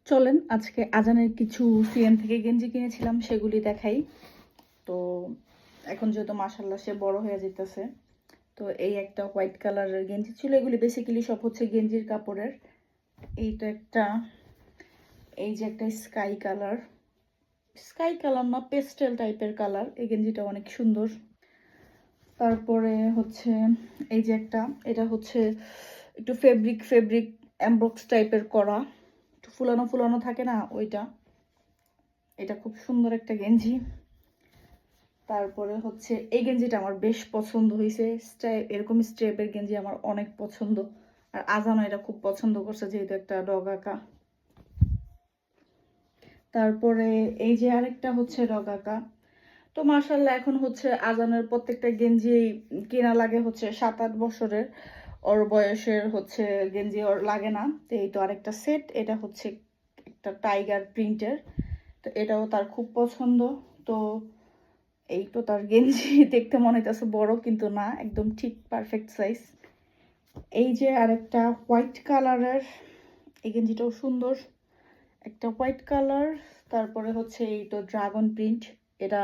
চলেন আজকে আজানের কিছু সিএম থেকে গেঞ্জি কিনেছিলাম সেগুলি দেখাই। তো এখন যেহেতু মাশাআল্লাহ সে বড় হয়ে যেতেছে, তো এই একটা হোয়াইট কালারের গেঞ্জি ছিল। এগুলি বেসিক্যালি সব হচ্ছে গেঞ্জির কাপড়ের। এইটা একটা, এই যে একটা স্কাই কালার না, পেস্টেল টাইপের কালার। এই গেঞ্জিটা অনেক সুন্দর। তারপরে হচ্ছে এই যে একটা, এটা হচ্ছে একটু ফেব্রিক এমব্রক্স টাইপের করা, একটু ফুলানো ফুলানো থাকে না ওইটা। এটা খুব সুন্দর একটা গেঞ্জি। তারপরে হচ্ছে এই গেঞ্জিটা আমার বেশ পছন্দ হয়েছে। এরকম স্ট্রেপের গেঞ্জি আমার অনেক পছন্দ। আর আজানও এটা খুব পছন্দ করছে, যেহেতু একটা ডগ আঁকা। তারপরে এই যে আরেকটা হচ্ছে ডগ আঁকা। তো মার্শাল্লাহ এখন হচ্ছে আজানের প্রত্যেকটা গেঞ্জি কেনা লাগে হচ্ছে 7-8 বছরের। ওর বয়সের হচ্ছে গেঞ্জি ওর লাগে না। তো এই তো আরেকটা সেট, এটা হচ্ছে একটা টাইগার প্রিন্টের। তো এটাও তার খুব পছন্দ। তো এই তো তার গেঞ্জি দেখতে মনে হইতেছে বড়, কিন্তু না, একদম ঠিক পারফেক্ট সাইজ। এই যে আরেকটা হোয়াইট কালারের, এই গেঞ্জিটাও সুন্দর, একটা হোয়াইট কালার। তারপরে হচ্ছে এই তো ড্রাগন প্রিন্ট, এটা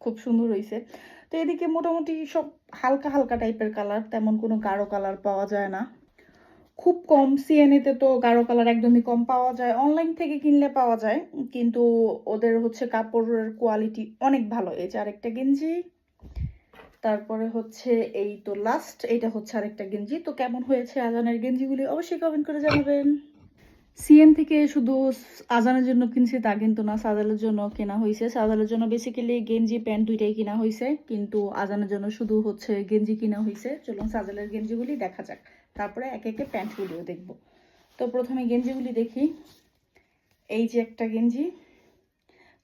খুব সুন্দর হয়েছে। তো এদিকে মোটামুটি সব হালকা হালকা টাইপের কালার, তেমন কোনো গাঢ় কালার পাওয়া যায় না, খুব কম। সিএনএতে তো গাঢ় কালার একদমই কম পাওয়া যায়, অনলাইন থেকে কিনলে পাওয়া যায়, কিন্তু ওদের হচ্ছে কাপড়ের কোয়ালিটি অনেক ভালো। এই যে আরেকটা গেঞ্জি। তারপরে হচ্ছে এই তো লাস্ট, এইটা হচ্ছে আরেকটা গেঞ্জি। তো কেমন হয়েছে আজানের গেঞ্জিগুলি অবশ্যই কমেন্ট করে জানাবেন। সিএন থেকে শুধু আজানের জন্য কিনছি তা কিন্তু না, সাজালের জন্য কেনা হয়েছে। সাজালের জন্য বেসিক্যালি গেঞ্জি প্যান্ট দুইটাই কিনা হয়েছে, কিন্তু আজানের জন্য শুধু হচ্ছে গেঞ্জি কিনা হয়েছে। চলুন সাজালের গেঞ্জিগুলি দেখা যাক, তারপরে একে একে প্যান্টগুলিও দেখব। তো প্রথমে গেঞ্জিগুলি দেখি। এই যে একটা গেঞ্জি,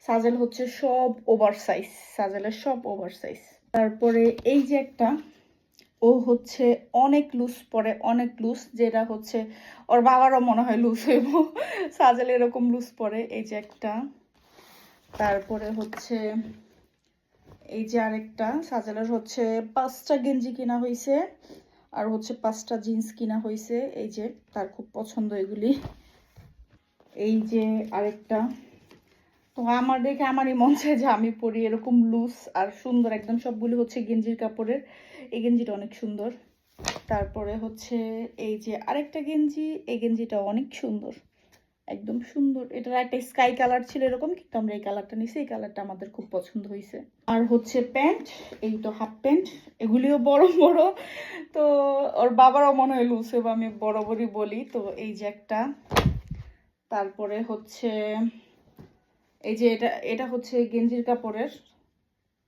সাজেল হচ্ছে সব ওভার সাইজ, সাজেলের সব ওভার সাইজ। তারপরে এই যে একটা, ও হচ্ছে অনেক লুজ পরে, অনেক লুজ, যেটা হচ্ছে ওর বাবারও মনে হয় লুজ হইব, সাজেল এরকম লুজ পরে। এই যে একটা। তারপরে হচ্ছে এই যে আরেকটা, সাজেলের হচ্ছে 5টা গেঞ্জি কিনা হয়েছে, আর হচ্ছে 5টা জিন্স কিনা হয়েছে। এই যে তার খুব পছন্দ এগুলি। এই যে আরেকটা, তো আমার দেখে আমারই মন চায় যে আমি পরি এরকম লুজ আর সুন্দর একদম। সবগুলো হচ্ছে গেঞ্জির কাপড়ের। এই গেঞ্জিটা অনেক সুন্দর। তারপরে হচ্ছে এই যে আরেকটা গেঞ্জি, এই গেঞ্জিটা অনেক সুন্দর, একদম সুন্দর। এটার একটা স্কাই কালার ছিল এরকম, কিন্তু আমরা এই কালারটা নিছি, এই কালারটা আমাদের খুব পছন্দ হয়েছে। আর হচ্ছে প্যান্ট, এই তো হাফ প্যান্ট, এগুলিও বড় বড়। তো ওর বাবারও মনে হয় লুজ হবে, আমি বরাবরই বলি। তো এই যে একটা। তারপরে হচ্ছে এই যে এটা, এটা হচ্ছে গেঞ্জির কাপড়ের।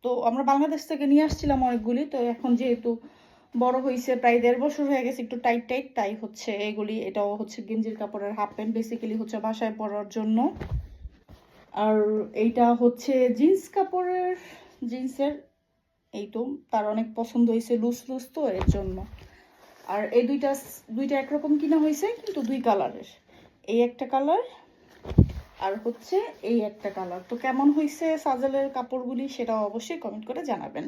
তো আমরা বাংলাদেশ থেকে নিয়ে আসছিলাম অনেকগুলি। তো এখন যেহেতু বড় হয়েছে, প্রায় 1.5 বছর হয়ে গেছে, একটু টাইট টাইট, তাই হচ্ছে এগুলি। এটাও হচ্ছে গেঞ্জির কাপড়ের হাফ প্যান্ট, বেসিক্যালি হচ্ছে বাসায় পরার জন্য। আর এইটা হচ্ছে জিন্স কাপড়ের, জিন্সের। এই তো তার অনেক পছন্দ হয়েছে, লুজ লুজ তো এর জন্য। আর এই দুইটা দুইটা একরকম কিনা হয়েছে, কিন্তু 2 কালারের। এই একটা কালার, আর হচ্ছে এই একটা কালার। তো কেমন হয়েছে সাজেলের কাপড়গুলি সেটা অবশ্যই কমেন্ট করে জানাবেন।